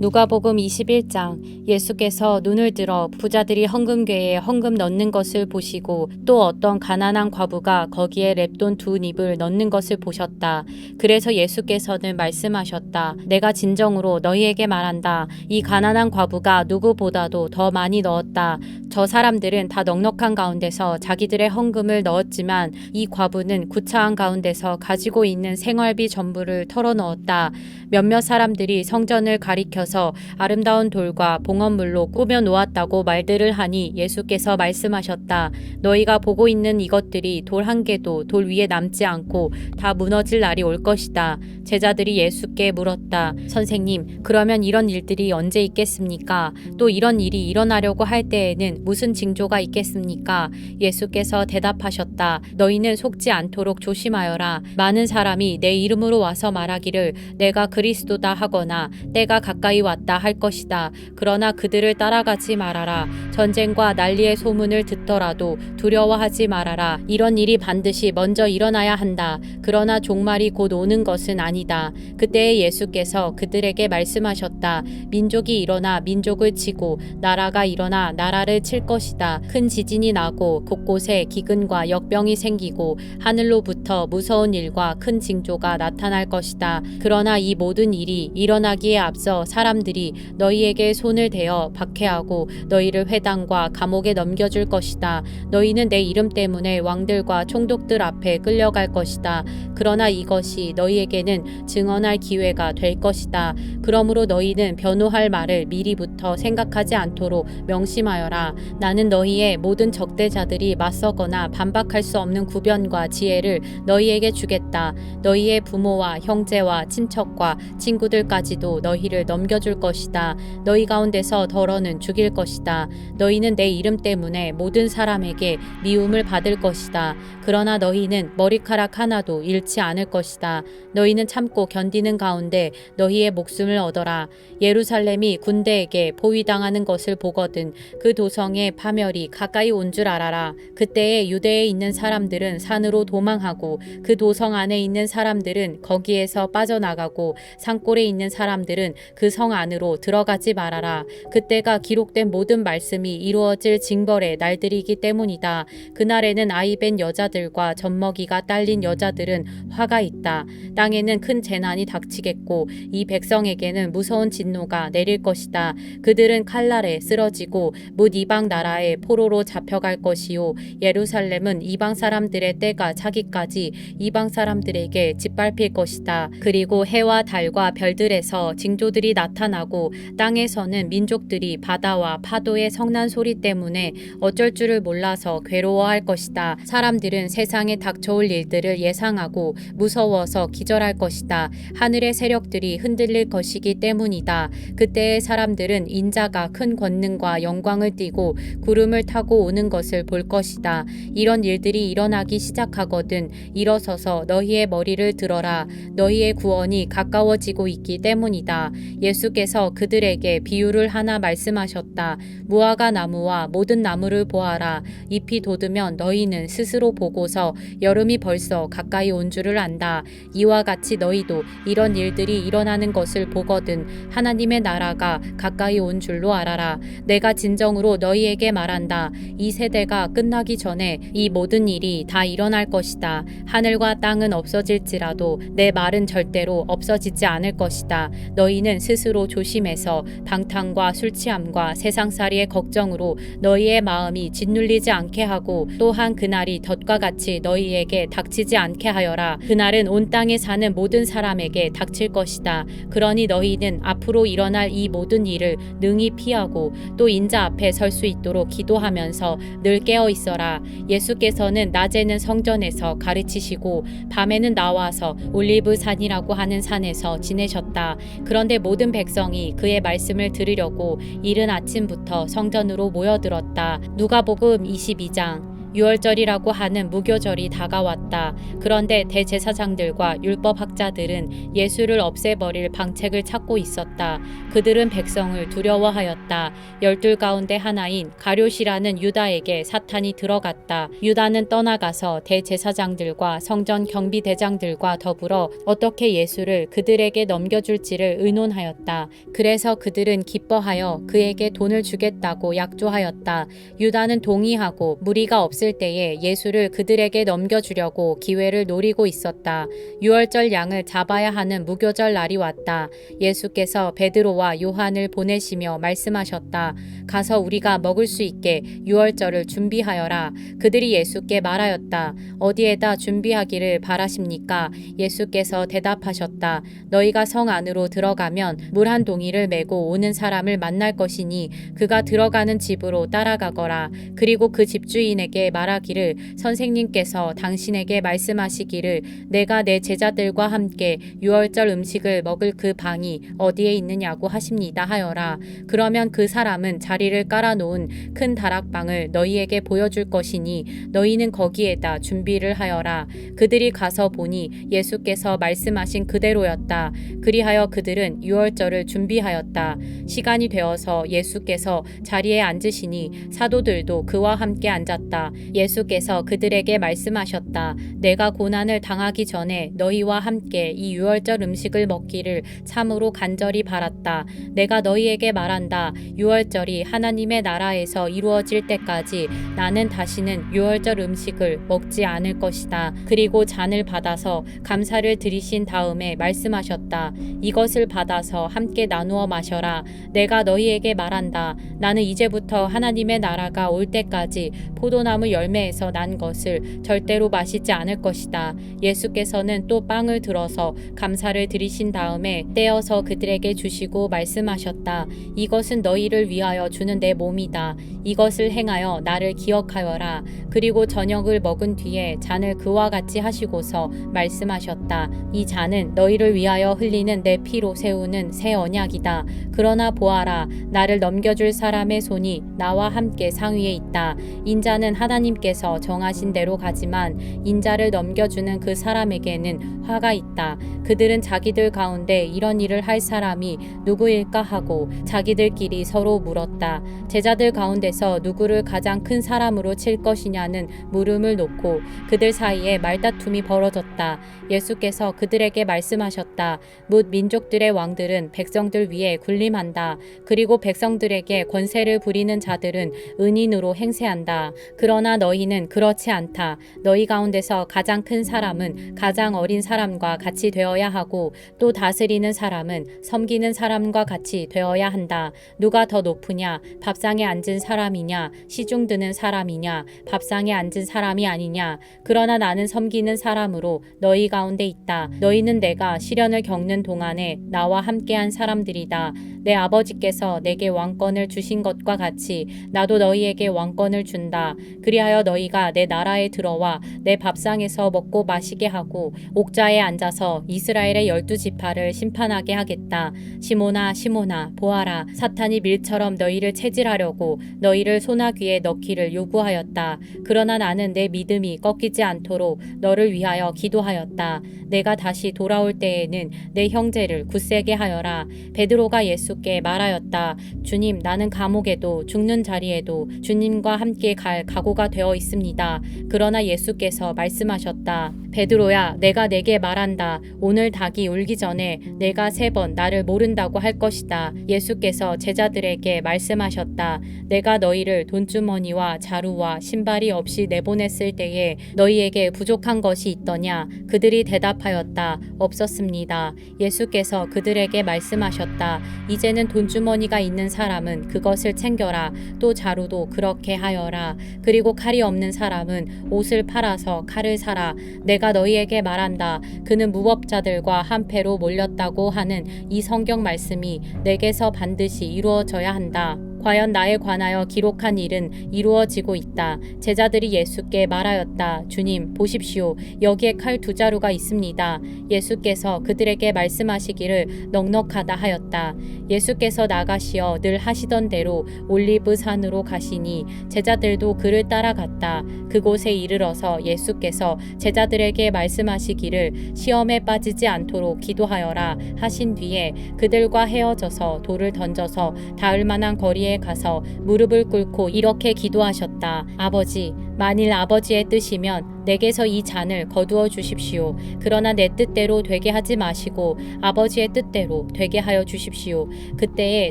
누가복음 21장. 예수께서 눈을 들어 부자들이 헌금궤에 헌금 넣는 것을 보시고 또 어떤 가난한 과부가 거기에 렙돈 2닙을 넣는 것을 보셨다. 그래서 예수께서는 말씀하셨다. 내가 진정으로 너희에게 말한다. 이 가난한 과부가 누구보다도 더 많이 넣었다. 저 사람들은 다 넉넉한 가운데서 자기들의 헌금을 넣었지만 이 과부는 구차한 가운데서 가지고 있는 생활비 전부를 털어넣었다. 몇몇 사람들이 성전을 가리켜서 아름다운 돌과 봉헌물로 꾸며 놓았다고 말들을 하니 예수께서 말씀하셨다. 너희가 보고 있는 이것들이 돌 한 개도 돌 위에 남지 않고 다 무너질 날이 올 것이다. 제자들이 예수께 물었다. 선생님, 그러면 이런 일들이 언제 있겠습니까? 또 이런 일이 일어나려고 할 때에는 무슨 징조가 있겠습니까? 예수께서 대답하셨다. 너희는 속지 않도록 조심하여라. 많은 사람이 내 이름으로 와서 말하기를 내가 그리스도다 하거나 때가 가까이 왔다 할 것이다. 그러나 그들을 따라가지 말아라. 전쟁과 난리의 소문을 듣더라도 두려워하지 말아라. 이런 일이 반드시 먼저 일어나야 한다. 그러나 종말이 곧 오는 것은 아니다. 그때에 예수께서 그들에게 말씀하셨다. 민족이 일어나 민족을 치고 나라가 일어나 나라를 칠 것이다. 큰 지진이 나고 곳곳에 기근과 역병이 생기고 하늘로부터 무서운 일과 큰 징조가 나타날 것이다. 그러나 이 모든 일이 일어나기에 앞서 사람들이 너희에게 손을 대어 박해하고 너희를 회당과 감옥에 넘겨줄 것이다. 너희는 내 이름 때문에 왕들과 총독들 앞에 끌려갈 것이다. 그러나 이것이 너희에게는 증언할 기회가 될 것이다. 그러므로 너희는 변호할 말을 미리부터 생각하지 않도록 명심하여라. 나는 너희의 모든 적대자들이 맞서거나 반박할 수 없는 구변과 지혜를 너희에게 주겠다. 너희의 부모와 형제와 친척과 친구들까지도 너희를 넘겨줄 것이다. 너희 가운데서 덜어는 죽일 것이다. 너희는 내 이름 때문에 모든 사람에게 미움을 받을 것이다. 그러나 너희는 머리카락 하나도 잃지 않을 것이다. 너희는 참고 견디는 가운데 너희의 목숨을 얻어라. 예루살렘이 군대에게 포위당하는 것을 보거든 그 도성의 파멸이 가까이 온 줄 알아라. 그때에 유대에 있는 사람들은 산으로 도망하고 그 도성 안에 있는 사람들은 거기에서 빠져나가고 산골에 있는 사람들은 그 성 안으로 들어가지 말아라. 그때가 기록된 모든 말씀이 이루어질 징벌의 날들이기 때문이다. 그날에는 아이벤 여자들과 젖먹이가 딸린 여자들은 화가 있다. 땅에는 큰 재난이 닥치겠고 이 백성에게는 무서운 진노가 내릴 것이다. 그들은 칼날에 쓰러지고 뭇 이방 나라의 포로로 잡혀갈 것이요 예루살렘은 이방 사람들의 때가 차기까지 이방 사람들에게 짓밟힐 것이다. 그리고 해와 달과 별들에서 징조들이 나타나고 땅에서는 민족들이 바다와 파도의 성난 소리 때문에 어쩔 줄을 몰라서 괴로워할 것이다. 사람들은 세상에 닥쳐올 일들을 예상하고 무서워서 기절할 것이다. 하늘의 세력들이 흔들릴 것이기 때문이다. 그때의 사람들은 인자가 큰 권능과 영광을 띠고 구름을 타고 오는 것을 볼 것이다. 이런 일들이 일어나기 시작하거든 일어서서 너희의 머리를 들어라. 너희의 구원이 가까워지고 있기 때문이다. 예수께서 그들에게 비유를 하나 말씀하셨다. 무화과 나무와 모든 나무를 보아라. 잎이 돋으면 너희는 스스로 보고서 여름이 벌써 가까이 온 줄을 안다. 이와 같이 너희도 이런 일들이 일어나는 것을 보거든 하나님의 나라가 가까이 온 줄로 알아라. 내가 진정으로 너희에게 말한다. 이 세대가 끝나기 전에 이 모든 일이 다 일어날 것이다. 하늘과 땅은 없어질지라도 내 말은 절대로 없어지지 않을 것이다. 너희는 스스로 조심해서 방탕과 술 취함과 세상살이의 걱정으로 너희의 마음이 짓눌리지 않게 하고 또한 그날이 덫과 같이 너희에게 닥치지 않게 하여라. 그날은 온 땅에 사는 모든 사람에게 닥칠 것이다. 그러니 너희는 앞으로 일어날 이 모든 일을 능히 피하고 또 인자 앞에 설 수 있도록 기도하면서 늘 깨어 있어라. 예수께서는 낮에는 성전에서 가르치시고 밤에는 나와서 올리브 산이라고 하는 산에서 지내셨다. 그런데 모든 백성이 그의 말씀을 들으려고 이른 아침부터 성전으로 모여들었다. 누가복음 22장. 유월절이라고 하는 무교절이 다가왔다. 그런데 대제사장들과 율법학자들은 예수를 없애버릴 방책을 찾고 있었다. 그들은 백성을 두려워하였다. 12 가운데 하나인 가룟이라는 유다에게 사탄이 들어갔다. 유다는 떠나가서 대제사장들과 성전 경비대장들과 더불어 어떻게 예수를 그들에게 넘겨줄지를 의논하였다. 그래서 그들은 기뻐하여 그에게 돈을 주겠다고 약조하였다. 유다는 동의하고 무리가 없을 때에 예수를 그들에게 넘겨주려고 기회를 노리고 있었다. 유월절 양을 잡아야 하는 무교절 날이 왔다. 예수께서 베드로와 요한을 보내시며 말씀하셨다. 가서 우리가 먹을 수 있게 유월절을 준비하여라. 그들이 예수께 말하였다. 어디에다 준비하기를 바라십니까? 예수께서 대답하셨다. 너희가 성 안으로 들어가면 물 한 동이를 메고 오는 사람을 만날 것이니 그가 들어가는 집으로 따라가거라. 그리고 그 집주인에게 말하기를 선생님께서 당신에게 말씀하시기를 내가 내 제자들과 함께 유월절 음식을 먹을 그 방이 어디에 있느냐고 하십니다 하여라. 그러면 그 사람은 자리를 깔아놓은 큰 다락방을 너희에게 보여줄 것이니 너희는 거기에다 준비를 하여라. 그들이 가서 보니 예수께서 말씀하신 그대로였다. 그리하여 그들은 유월절을 준비하였다. 시간이 되어서 예수께서 자리에 앉으시니 사도들도 그와 함께 앉았다. 예수께서 그들에게 말씀하셨다. 내가 고난을 당하기 전에 너희와 함께 이 유월절 음식을 먹기를 참으로 간절히 바랐다. 내가 너희에게 말한다. 유월절이 하나님의 나라에서 이루어질 때까지 나는 다시는 유월절 음식을 먹지 않을 것이다. 그리고 잔을 받아서 감사를 드리신 다음에 말씀하셨다. 이것을 받아서 함께 나누어 마셔라. 내가 너희에게 말한다. 나는 이제부터 하나님의 나라가 올 때까지 포도나무 열매에서 난 것을 절대로 마시지 않을 것이다. 예수께서는 또 빵을 들어서 감사를 드리신 다음에 떼어서 그들에게 주시고 말씀하셨다. 이것은 너희를 위하여 주는 내 몸이다. 이것을 행하여 나를 기억하여라. 그리고 저녁을 먹은 뒤에 잔을 그와 같이 하시고서 말씀하셨다. 이 잔은 너희를 위하여 흘리는 내 피로 세우는 새 언약이다. 그러나 보아라. 나를 넘겨줄 사람의 손이 나와 함께 상위에 있다. 인자는 하나님께서 정하신 대로 가지만 인자를 넘겨주는 그 사람에게는 화가 있다. 그들은 자기들 가운데 이런 일을 할 사람이 누구일까 하고 자기들끼리 서로 물었다. 제자들 가운데서 누구를 가장 큰 사람으로 칠 것이냐는 물음을 놓고 그들 사이에 말다툼이 벌어졌다. 예수께서 그들에게 말씀하셨다. 뭇 민족들의 왕들은 백성들 위에 군림한다. 그리고 백성들에게 권세를 부리는 자들은 은인으로 행세한다. 그러나 너희는 그렇지 않다. 너희 가운데서 가장 큰 사람은 가장 어린 사람과 같이 되어야 하고 또 다스리는 사람은 섬기는 사람과 같이 되어야 한다. 누가 더 높으냐? 밥상에 앉은 사람이냐? 시중 드는 사람이냐? 밥상에 앉은 사람이 아니냐? 그러나 나는 섬기는 사람으로 너희 가운데 있다. 너희는 내가 시련을 겪는 동안에 나와 함께한 사람들이다. 내 아버지께서 내게 왕권을 주신 것과 같이 나도 너희에게 왕권을 준다. 그리하여 너희가 내 나라에 들어와 내 밥상에서 먹고 마시게 하고 옥좌에 앉아서 이스라엘의 12지파를 심판하게 하겠다. 시몬아 시몬아 보아라. 사탄이 밀처럼 너희를 체질하려고 너희를 소나귀에 넣기를 요구하였다. 그러나 나는 내 믿음이 꺾이지 않도록 너를 위하여 기도하였다. 내가 다시 돌아올 때에는 내 형제를 굳세게 하여라. 베드로가 예수께 말하였다. 주님, 나는 감옥에도 죽는 자리에도 주님과 함께 갈 각오가 되어 있습니다. 그러나 예수께서 말씀하셨다. 베드로야, 내가 내게 말한다. 오늘 닭이 울기 전에 내가 3번 나를 모른다고 할 것이다. 예수께서 제자들에게 말씀하셨다. 내가 너희를 돈주머니와 자루와 신발이 없이 내보냈을 때에 너희에게 부족한 것이 있더냐? 그들이 대답하였다. 없었습니다. 예수께서 그들에게 말씀하셨다. 이제는 돈주머니가 있는 사람은 그것을 챙겨라. 또 자루도 그렇게 하여라. 그리고 칼이 없는 사람은 옷을 팔아서 칼을 사라. 내가 너희에게 말한다. 그는 무법자들과 한패로 몰렸다고 하는 이 성경 말씀이 내게서 반드시 이루어져야 한다. 과연 나에 관하여 기록한 일은 이루어지고 있다. 제자들이 예수께 말하였다. 주님, 보십시오. 여기에 칼 2자루가 있습니다. 예수께서 그들에게 말씀하시기를 넉넉하다 하였다. 예수께서 나가시어 늘 하시던 대로 올리브 산으로 가시니 제자들도 그를 따라갔다. 그곳에 이르러서 예수께서 제자들에게 말씀하시기를 시험에 빠지지 않도록 기도하여라 하신 뒤에 그들과 헤어져서 돌을 던져서 닿을 만한 거리에 가서 무릎을 꿇고 이렇게 기도하셨다. 아버지, 만일 아버지의 뜻이면 내게서 이 잔을 거두어 주십시오. 그러나 내 뜻대로 되게 하지 마시고 아버지의 뜻대로 되게 하여 주십시오. 그때에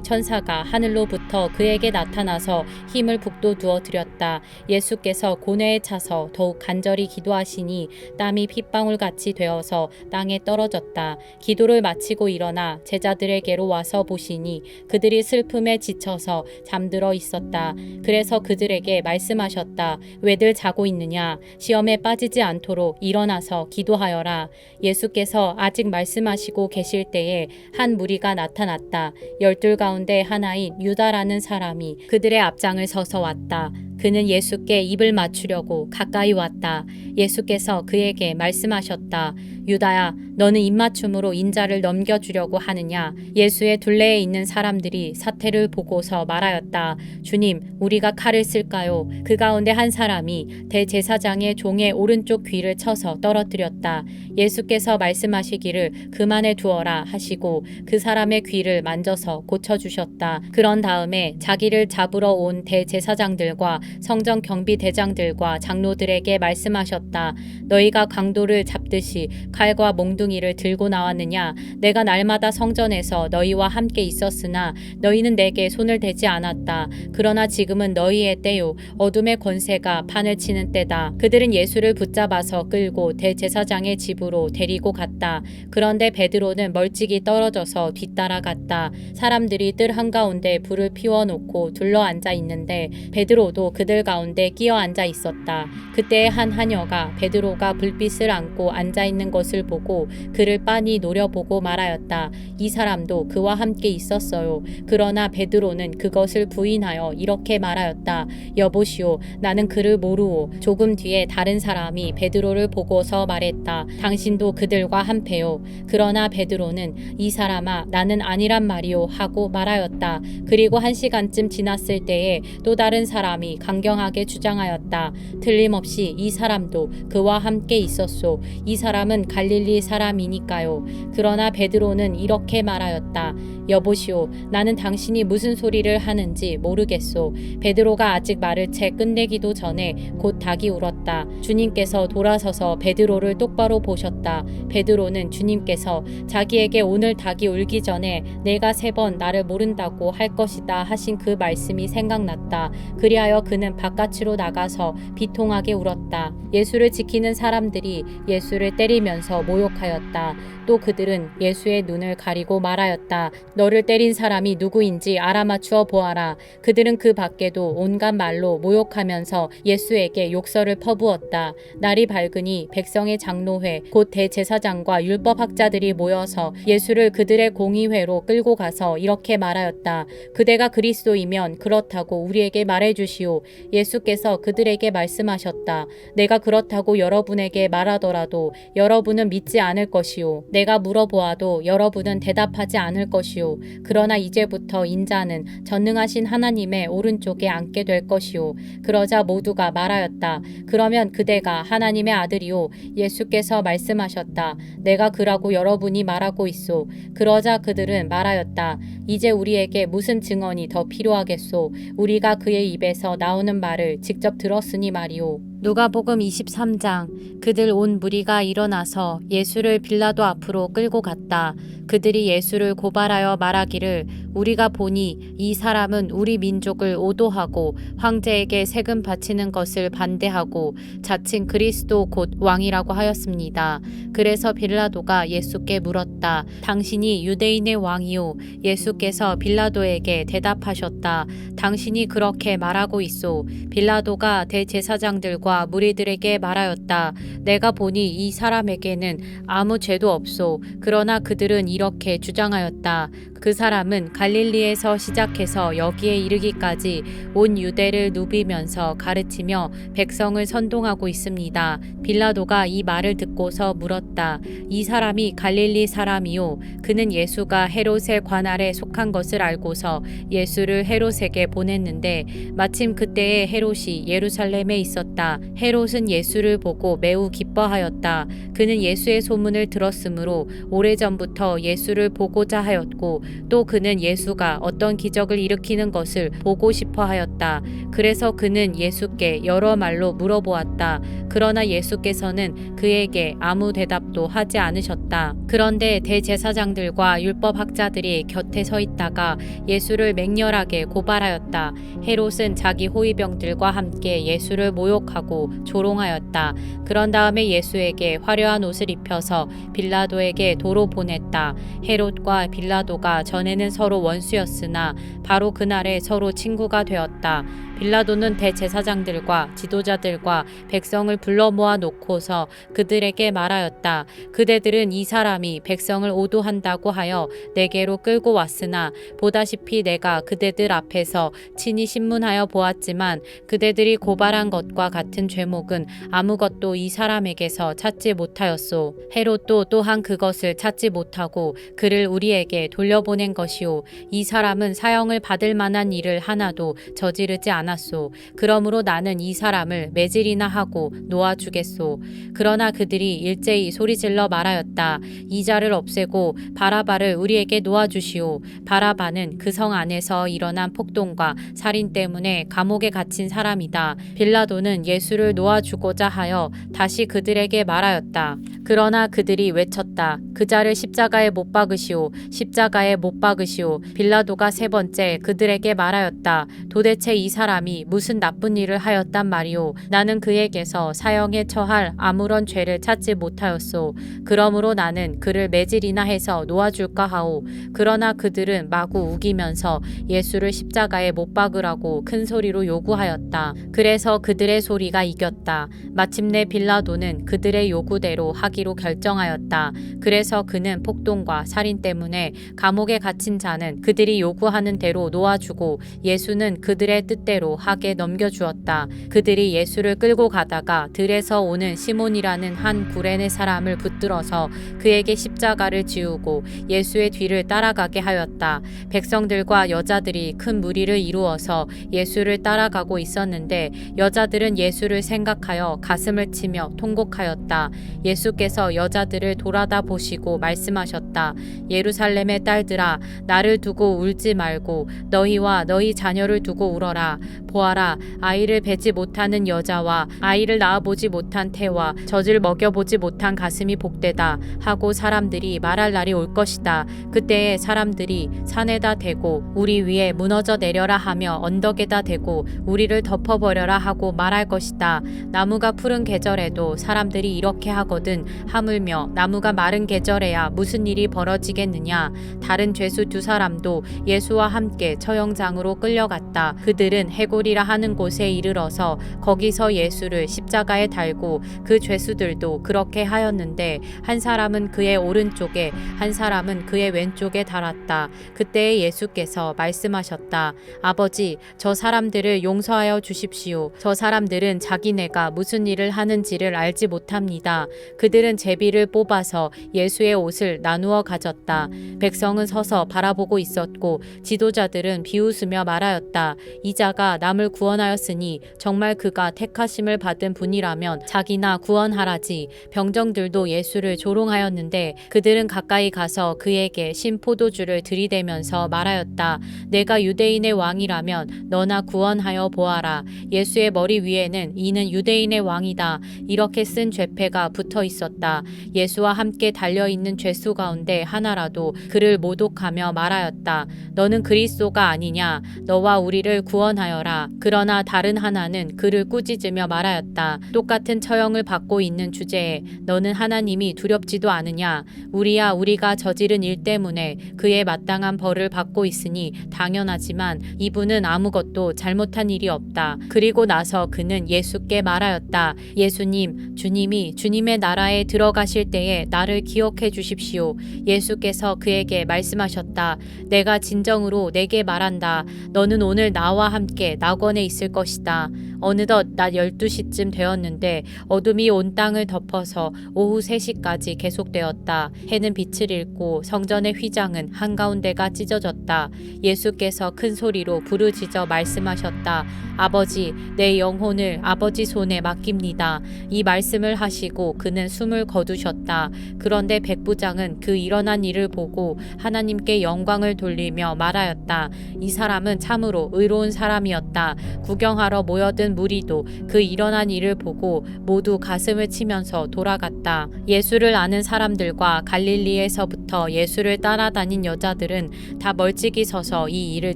천사가 하늘로부터 그에게 나타나서 힘을 북돋우어 드렸다. 예수께서 고뇌에 차서 더욱 간절히 기도하시니 땀이 핏방울같이 되어서 땅에 떨어졌다. 기도를 마치고 일어나 제자들에게로 와서 보시니 그들이 슬픔에 지쳐서 잠들어 있었다. 그래서 그들에게 말씀하셨다. 왜들 자고 있느냐? 시험에 빠지지 않도록 일어나서 기도하여라. 예수께서 아직 말씀하시고 계실 때에 한 무리가 나타났다. 12 가운데 하나인 유다라는 사람이 그들의 앞장을 서서 왔다. 그는 예수께 입을 맞추려고 가까이 왔다. 예수께서 그에게 말씀하셨다. 유다야, 너는 입맞춤으로 인자를 넘겨주려고 하느냐? 예수의 둘레에 있는 사람들이 사태를 보고서 말하였다. 주님, 우리가 칼을 쓸까요? 그 가운데 한 사람이 대제사장의 종의 오른쪽 귀를 쳐서 떨어뜨렸다. 예수께서 말씀하시기를 그만해 두어라 하시고 그 사람의 귀를 만져서 고쳐주셨다. 그런 다음에 자기를 잡으러 온 대제사장들과 성전 경비대장들과 장로들에게 말씀하셨다. 너희가 강도를 잡듯이 칼과 몽둥이를 들고 나왔느냐? 내가 날마다 성전에서 너희와 함께 있었으나 너희는 내게 손을 대지 않았다. 그러나 지금은 너희의 때요. 어둠의 권세가 판을 치는 때다. 그들은 예수를 붙잡아서 끌고 대제사장의 집으로 데리고 갔다. 그런데 베드로는 멀찍이 떨어져서 뒤따라갔다. 사람들이 뜰 한가운데 불을 피워놓고 둘러앉아 있는데 베드로도 그들 가운데 끼어 앉아 있었다. 그때 한 하녀가 베드로가 불빛을 안고 앉아 있는 것을 보고 그를 빤히 노려보고 말하였다. 이 사람도 그와 함께 있었어요. 그러나 베드로는 그것을 부인하여 이렇게 말하였다. 여보시오, 나는 그를 모르오. 조금 뒤에 다른 사람이 베드로를 보고서 말했다. 당신도 그들과 한패요. 그러나 베드로는 이 사람아, 나는 아니란 말이오 하고 말하였다. 그리고 1시간쯤 지났을 때에 또 다른 사람이 강경하게 주장하였다. 틀림없이 이 사람도 그와 함께 있었소. 이 사람은 갈릴리 사람이니까요. 그러나 베드로는 이렇게 말하였다. 여보시오, 나는 당신이 무슨 소리를 하는지 모르겠소. 베드로가 아직 말을 채 끝내기도 전에 곧 닭이 울었다. 주님께서 돌아서서 베드로를 똑바로 보셨다. 베드로는 주님께서 자기에게 오늘 닭이 울기 전에 내가 3번 나를 모른다고 할 것이다 하신 그 말씀이 생각났다. 그리하여 그는 바깥으로 나가서 비통하게 울었다. 예수를 지키는 사람들이 예수를 때리면서 모욕하였다. 또 그들은 예수의 눈을 가리고 말하였다. 너를 때린 사람이 누구인지 알아맞추어 보아라. 그들은 그 밖에도 온갖 말로 모욕하면서 예수에게 욕설을 퍼부었다. 날이 밝으니 백성의 장로회 곧 대제사장과 율법학자들이 모여서 예수를 그들의 공의회로 끌고 가서 이렇게 말하였다. 그대가 그리스도이면 그렇다고 우리에게 말해주시오. 예수께서 그들에게 말씀하셨다. 내가 그렇다고 여러분에게 말하더라도 여러분은 믿지 않을 것이오. 내가 물어보아도 여러분은 대답하지 않을 것이오. 그러나 이제부터 인자는 전능하신 하나님의 오른쪽에 앉게 될 것이오. 그러자 모두가 말하였다. 그러면 그대가 하나님의 아들이오. 예수께서 말씀하셨다. 내가 그라고 여러분이 말하고 있소. 그러자 그들은 말하였다. 이제 우리에게 무슨 증언이 더 필요하겠소. 우리가 그의 입에서 나오는 말을 직접 들었으니 말이오. 누가복음 23장. 그들 온 무리가 일어나서 예수를 빌라도 앞으로 끌고 갔다. 그들이 예수를 고발하여 말하기를 우리가 보니 이 사람은 우리 민족을 오도하고 황제에게 세금 바치는 것을 반대하고 자칭 그리스도 곧 왕이라고 하였습니다. 그래서 빌라도가 예수께 물었다. 당신이 유대인의 왕이요? 예수께서 빌라도에게 대답하셨다. 당신이 그렇게 말하고 있소. 빌라도가 대제사장들과 제자들과 무리들에게 말하였다. 내가 보니 이 사람에게는 아무 죄도 없소. 그러나 그들은 이렇게 주장하였다. 그 사람은 갈릴리에서 시작해서 여기에 이르기까지 온 유대를 누비면서 가르치며 백성을 선동하고 있습니다. 빌라도가 이 말을 듣고서 물었다. 이 사람이 갈릴리 사람이요? 그는 예수가 헤롯의 관할에 속한 것을 알고서 예수를 헤롯에게 보냈는데 마침 그때에 헤롯이 예루살렘에 있었다. 헤롯은 예수를 보고 매우 기뻐하였다. 그는 예수의 소문을 들었으므로 오래전부터 예수를 보고자 하였고 또 그는 예수가 어떤 기적을 일으키는 것을 보고 싶어 하였다. 그래서 그는 예수께 여러 말로 물어보았다. 그러나 예수께서는 그에게 아무 대답도 하지 않으셨다. 그런데 대제사장들과 율법학자들이 곁에 서 있다가 예수를 맹렬하게 고발하였다. 헤롯은 자기 호위병들과 함께 예수를 모욕하고 조롱하였다. 그런 다음에 예수에게 화려한 옷을 입혀서 빌라도에게 도로 보냈다. 헤롯과 빌라도가 전에는 서로 원수였으나 바로 그날에 서로 친구가 되었다. 빌라도는 대제사장들과 지도자들과 백성을 불러 모아 놓고서 그들에게 말하였다. 그대들은 이 사람이 백성을 오도한다고 하여 내게로 끌고 왔으나 보다시피 내가 그대들 앞에서 친히 신문하여 보았지만 그대들이 고발한 것과 같은 죄목은 아무것도 이 사람에게서 찾지 못하였소. 헤롯도 또한 그것을 찾지 못하고 그를 우리에게 돌려보낸 것이오. 이 사람은 사형을 받을 만한 일을 하나도 저지르지 않았소. 그러므로 나는 이 사람을 매질이나 하고 놓아주겠소. 그러나 그들이 일제히 소리질러 말하였다. 이 자를 없애고 바라바를 우리에게 놓아주시오. 바라바는 그 성 안에서 일어난 폭동과 살인 때문에 감옥에 갇힌 사람이다. 빌라도는 예수를 놓아주고자 하여 다시 그들에게 말하였다. 그러나 그들이 외쳤다. 그 자를 십자가에 못 박으시오. 십자가에 못 박으시오. 빌라도가 세 번째 그들에게 말하였다. 도대체 이 사람이 무슨 나쁜 일을 하였단 말이오. 나는 그에게서 사형에 처할 아무런 죄를 찾지 못하였소. 그러므로 나는 그를 매질이나 해서 놓아줄까 하오. 그러나 그들은 마구 우기면서 예수를 십자가에 못 박으라고 큰 소리로 요구하였다. 그래서 그들의 소리가 이겼다. 마침내 빌라도는 그들의 요구대로 하기로 결정하였다. 그래서 그는 폭동과 살인 때문에 감옥에 갇힌 자는 그들이 요구하는 대로 놓아주고 예수는 그들의 뜻대로 하게 넘겨주었다. 그들이 예수를 끌고 가다가 들에서 오는 시몬이라는 한 구레네 사람을 붙들어서 그에게 십자가를 지우고 예수의 뒤를 따라가게 하였다. 백성들과 여자들이 큰 무리를 이루어서 예수를 따라가고 있었는데 여자들은 예수를 생각하여 가슴을 치며 통곡하였다. 예수께서 여자들을 돌아다 보시고 말씀하셨다. 예루살렘의 딸들아, 나를 두고 울지 말고 너희와 너희 자녀를 두고 울어라. 보아라, 아이를 베지 못하는 여자와 아이를 낳아보지 못한 태와 젖을 먹여보지 못한 가슴이 복되다 하고 사람들이 말할 날이 올 것이다. 그때에 사람들이 산에다 대고 우리 위에 무너져 내려라 하며 언덕에다 대고 우리를 덮어버려라 하고 말할 것이다. 나무가 푸른 계절에도 사람들이 이렇게 하거든 하물며 나무가 마른 계절에야 무슨 일이 벌어지겠느냐. 다른 죄수 두 사람도 예수와 함께 처형장으로 끌려갔다. 그들은 해골이라 하는 곳에 이르러서 거기서 예수를 십자가에 달고 그 죄수들도 그렇게 하였는데 한 사람은 그의 오른쪽에 한 사람은 그의 왼쪽에 달았다. 그때에 예수께서 말씀하셨다. 아버지, 저 사람들을 용서하여 주십시오. 저 사람들은 자기네가 무슨 일을 하는지를 알지 못합니다. 그들은 제비를 뽑아서 예수의 옷을 나누어 가졌다. 백성은 서서 바라보고 있었고 지도자들은 비웃으며 말하였다. 이 자가 남을 구원하였으니 정말 그가 택하심을 받은 분이라면 자기나 구원하라지. 병정들도 예수를 조롱하였는데 그들은 가까이 가서 그에게 신 포도주를 들이대면서 말하였다. 내가 유대인의 왕이라면 너나 구원하여 보아라. 예수의 머리 위에는 이는 유대인의 왕이다. 이렇게 쓴 죄패가 붙어 있었다. 예수와 함께 달려있는 죄수 가운데 하나라도 그를 모독하며 말하였다. 너는 그리스도가 아니냐? 너와 우리를 구원하여라. 말하여라. 그러나 다른 하나는 그를 꾸짖으며 말하였다. 똑같은 처형을 받고 있는 주제에 너는 하나님이 두렵지도 않으냐? 우리야 우리가 저지른 일 때문에 그의 마땅한 벌을 받고 있으니 당연하지만 이분은 아무것도 잘못한 일이 없다. 그리고 나서 그는 예수께 말하였다. 예수님, 주님이 주님의 나라에 들어가실 때에 나를 기억해 주십시오. 예수께서 그에게 말씀하셨다. 내가 진정으로 내게 말한다. 너는 오늘 나와 함께 낙원에 있을 것이다. 어느덧 낮 12시쯤 되었는데 어둠이 온 땅을 덮어서 오후 3시까지 계속되었다. 해는 빛을 잃고 성전의 휘장은 한가운데가 찢어졌다. 예수께서 큰 소리로 부르짖어 말씀하셨다. 아버지, 내 영혼을 아버지 손에 맡깁니다. 이 말씀을 하시고 그는 숨을 거두셨다. 그런데 백부장은 그 일어난 일을 보고 하나님께 영광을 돌리며 말하였다. 이 사람은 참으로 의로운 사람이었다. 구경하러 모여든 무리도 그 일어난 일을 보고 모두 가슴을 치면서 돌아갔다. 예수를 아는 사람들과 갈릴리에서부터 예수를 따라다닌 여자들은 다 멀찍이 서서 이 일을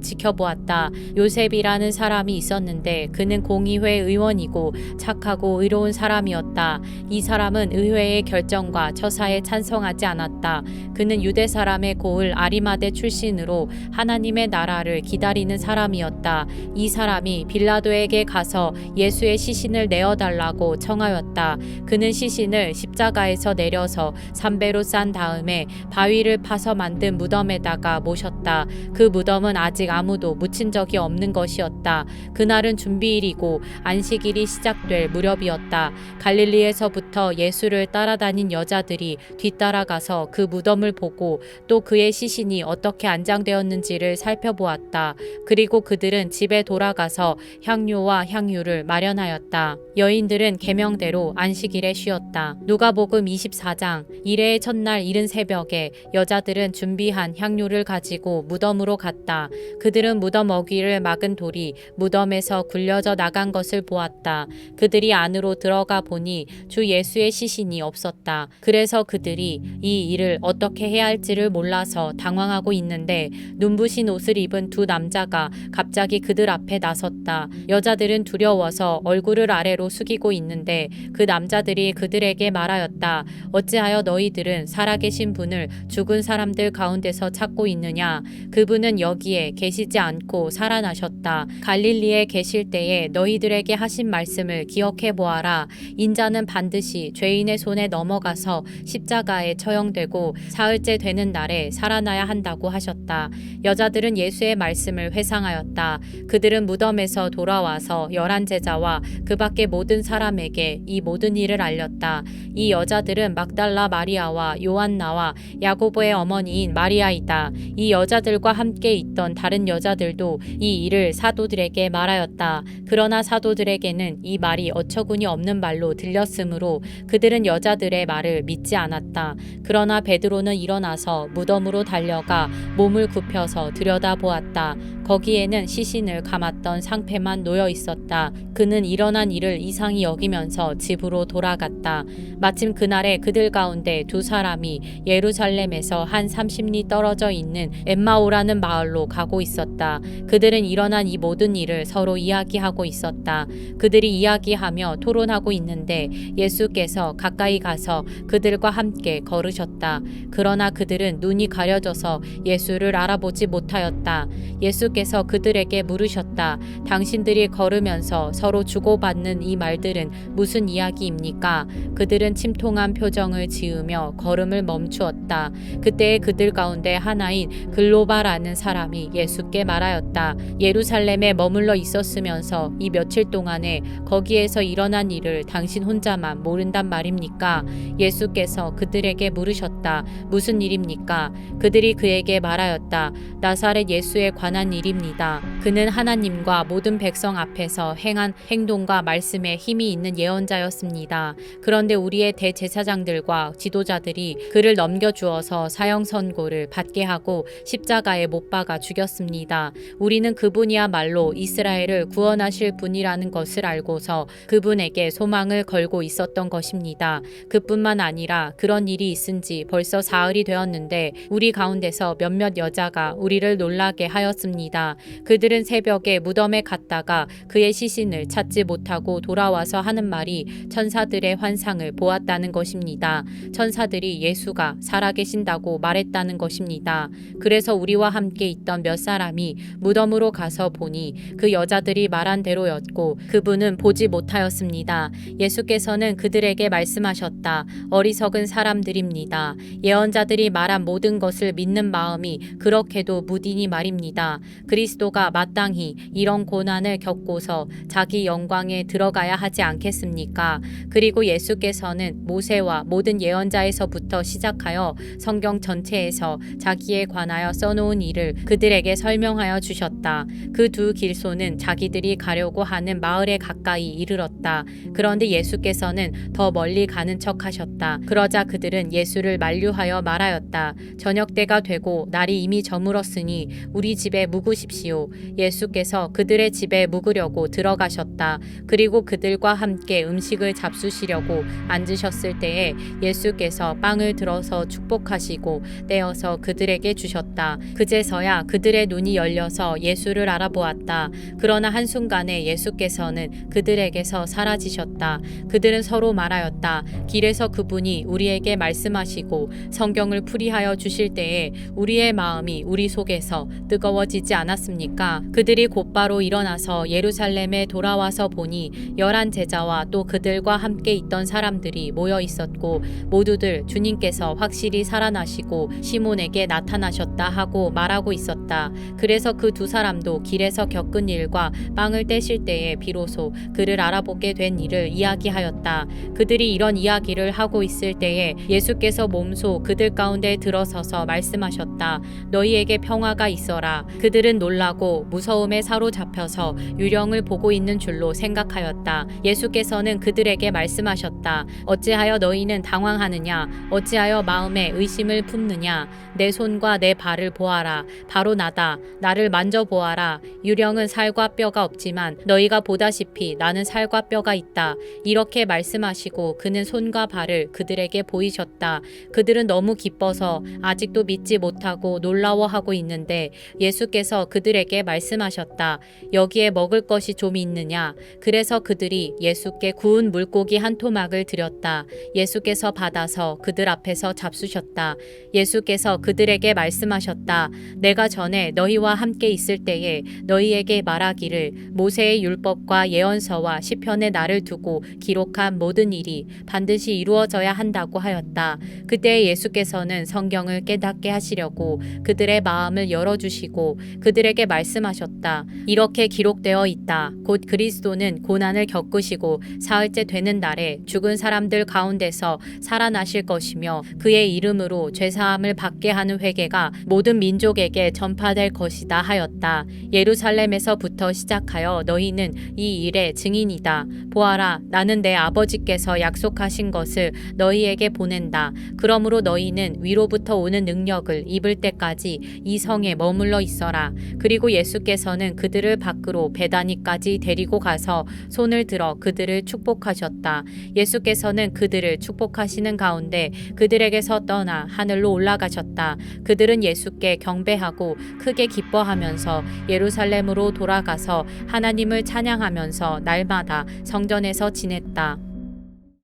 지켜보았다. 요셉이라는 사람이 있었는데 그는 공의회 의원이고 착하고 의로운 사람이었다. 이 사람은 의회의 결정과 처사에 찬성하지 않았다. 그는 유대 사람의 고을 아리마대 출신으로 하나님의 나라를 기다리는 사람이었다. 이 사람이 빌라도에게 가서 예수의 시신을 내어달라고 청하였다. 그는 시신을 십자가에서 내려서 삼배로 싼 다음에 바위를 파서 만든 무덤에다가 모셨다. 그 무덤은 아직 아무도 묻힌 적이 없는 것이었다. 그날은 준비일이고 안식일이 시작될 무렵이었다. 갈릴리에서부터 예수를 따라다닌 여자들이 뒤따라가서 그 무덤을 보고 또 그의 시신이 어떻게 안장되었는지를 살펴보았다. 그리고 그들은 집에 돌아가서 향료와 향유를 마련하였다. 여인들은 계명대로 안식일에 쉬었다. 누가복음 24장. 이레의 첫날 이른 새벽에 여자들은 준비한 향료를 가지고 무덤으로 갔다. 그들은 무덤 어귀를 막은 돌이 무덤에서 굴려져 나간 것을 보았다. 그들이 안으로 들어가 보니 주 예수의 시신이 없었다. 그래서 그들이 이 일을 어떻게 해야 할지를 몰라서 당황하고 있는데 눈부신 옷을 입은 두 남자가 갑자기 그들 앞에 나섰다. 여자들은 두려워서 얼굴을 아래로 숙이고 있는데 그 남자들이 그들에게 말하였다. 어찌하여 너희들은 살아계신 분을 죽은 사람들 가운데서 찾고 있느냐? 그분은 여기에 계시지 않고 살아나셨다. 갈릴리에 계실 때에 너희들에게 하신 말씀을 기억해 보아라. 인자는 반드시 죄인의 손에 넘어가서 십자가에 처형되고 사흘째 되는 날에 살아나야 한다고 하셨다. 여자들은 예수의 말씀을 회상하였다. 그들은 무덤에서 돌아와서 11 제자와 그 밖의 모든 사람에게 이 모든 일을 알렸다. 이 여자들은 막달라 마리아와 요한나와 야고보의 어머니인 마리아이다. 이 여자들과 함께 있던 다른 여자들도 이 일을 사도들에게 말하였다. 그러나 사도들에게는 이 말이 어처구니 없는 말로 들렸으므로 그들은 여자들의 말을 믿지 않았다. 그러나 베드로는 일어나서 무덤으로 달려가 몸을 굽혀서 들여다보았다. 거기에는 시신을 감았던 상패만 놓여 있었다. 그는 일어난 일을 이상히 여기면서 집으로 돌아갔다. 마침 그날에 그들 가운데 두 사람이 예루살렘에서 한 30리 떨어져 있는 엠마오라는 마을로 가고 있었다. 그들은 일어난 이 모든 일을 서로 이야기하고 있었다. 그들이 이야기하며 토론하고 있는데 예수께서 가까이 가서 그들과 함께 걸으셨다. 그러나 그들은 눈이 가려져서 예수를 알아보지 못하였다. 예수께서 그들에게 물으셨다. 당신들이 걸으면서 서로 주고받는 이 말들은 무슨 이야기입니까? 그들은 침통한 표정을 지으며 걸음을 멈추었다. 그때 그들 가운데 하나인 글로바라는 사람이 예수께 말하였다. 예루살렘에 머물러 있었으면서 이 며칠 동안에 거기에서 일어난 일을 당신 혼자만 모른단 말입니까? 예수께서 그들에게 물으셨다. 무슨 일입니까? 그들이 그에게 말하였다. 나사렛 예수에 관한 일입니다. 그는 하나님과 모든 백성 앞에서 행한 행동과 말씀에 힘이 있는 예언자였습니다. 그런데 우리의 대제사장들과 지도자들이 그를 넘겨주어서 사형 선고를 받게 하고 십자가에 못 박아 죽였습니다. 우리는 그분이야말로 이스라엘을 구원하실 분이라는 것을 알고서 그분에게 소망을 걸고 있었던 것입니다. 그뿐만 아니라 그런 일이 있은 지 벌써 사흘이 되었는데 우리 가운데서 몇몇 여자가 우리를 놀라게 하였습니다. 그들은 새벽에 무덤에 갔다가 그의 시신을 찾지 못하고 돌아와서 하는 말이 천사들의 환상을 보았다는 것입니다. 천사들이 예수가 살아계신다고 말했다는 것입니다. 그래서 우리와 함께 있던 몇 사람이 무덤으로 가서 보니 그 여자들이 말한 대로였고 그분은 보지 못하였습니다. 예수께서는 그들에게 말씀하셨다. 어리석은 사람들입니다. 예언자들이 말한 모든 것을 믿는 마음이 그렇게도 무디니 말입니다. 그리스도가 마땅히 이런 고난을 겪고서 자기 영광에 들어가야 하지 않겠습니까? 그리고 예수께서는 모세와 모든 예언자에서부터 시작하여 성경 전체에서 자기에 관하여 써놓은 일을 그들에게 설명하여 주셨다. 그 두 길소는 자기들이 가려고 하는 마을에 가까이 이르렀다. 그런데 예수께서는 더 멀리 가는 척 하셨다. 그러자 그들은 예수를 만류하여 말하였다. 저녁 때가 되고 날이 이미 저물었으니 우리 집에 묵으십시오. 예수께서 그들의 집에 묵으려고 들어가셨다. 그리고 그들과 함께 음식을 잡수시려고 앉으셨을 때에 예수께서 빵을 들어서 축복하시고 떼어서 그들에게 주셨다. 그제서야 그들의 눈이 열려서 예수를 알아보았다. 그러나 한순간에 예수께서는 그들에게서 사라지셨다. 그들은 서로 말하였다. 길에서 그분이 우리에게 말씀하시고 성경을 풀이하여 주실 때에 우리의 마음이 우리 속에서 뜨거워지지 않았습니까? 그들이 곧바로 일어나서 예루살렘에 돌아와서 보니 11 제자와 또 그들과 함께 있던 사람들이 모여 있었고 모두들 주님께서 확실히 살아나시고 시몬에게 나타나셨다 하고 말하고 있었다. 그래서 그 두 사람도 길에서 겪은 일과 빵을 떼실 때에 비로소 그를 알아보게 된 일을 이야기하였다. 그들이 이런 이야기를 하고 있을 때에 예수께서 몸소 그들 가운데 들어서서 말씀하셨다. 너희에게 평화가 있어라. 그들은 놀라고 무서움에 사로잡혀서 유령을 보고 있는 줄로 생각하였다. 예수께서는 그들에게 말씀하셨다. 어찌하여 너희는 당황하느냐? 어찌하여 마음에 의심을 품느냐? 내 손과 내 발을 보아라. 바로 나다. 나를 만져보아라. 유령은 살과 뼈가 없지만 너희가 보다시피 나는 살과 뼈가 있다. 이렇게 말씀하시고 그는 손과 발을 그들에게 보이셨다. 그들은 너무 기뻐서 아직도 믿지 못하고 놀라워하고 있는데 예수께서 그들에게 말씀하셨다. 여기에 먹을 것이 좀 있느냐? 그래서 그들이 예수께 구운 물고기 한 토막을 드렸다. 예수께서 받아서 그들 앞에서 잡수셨다. 예수께서 그들에게 말씀하셨다. 내가 전에 너희와 함께 있을 때에 너희에게 말하기를 모세의 율법과 예언서와 시편에 나를 두고 기록한 모든 일이 반드시 이루어져야 한다고 하였다. 그때 예수께서는 성경을 깨닫게 하시려고 그들의 마음을 열어주시고 그들에게 말씀하셨다. 이렇게 기록되어 있다. 곧 그리스도는 고난을 겪으시고 사흘째 되는 날에 죽은 사람들 가운데서 살아나실 것이며 그의 이름으로 죄사함을 받게 하는 회개가 모든 민족에게 전파될 것이다 하였다. 예루살렘에서부터 시작하여 너희는 이 일의 증인이다. 보아라, 나는 내 아버지께서 약속하신 것을 너희에게 보낸다. 그러므로 너희는 위로부터 오는 능력을 입을 때까지 이 성에 머물러 있어라. 그리고 예수께서는 그들을 밖으로 베다니까지 데리고 가서 손을 들어 그들을 축복하셨다. 예수께서는 그들을 축복하시는 가운데 그들에게서 떠나 하늘로 올라가셨다. 그들은 예수께 경배하고 크게 기뻐하면서 예루살렘으로 돌아가서 하나님을 찬양하면서 날마다 성전에서 지냈다.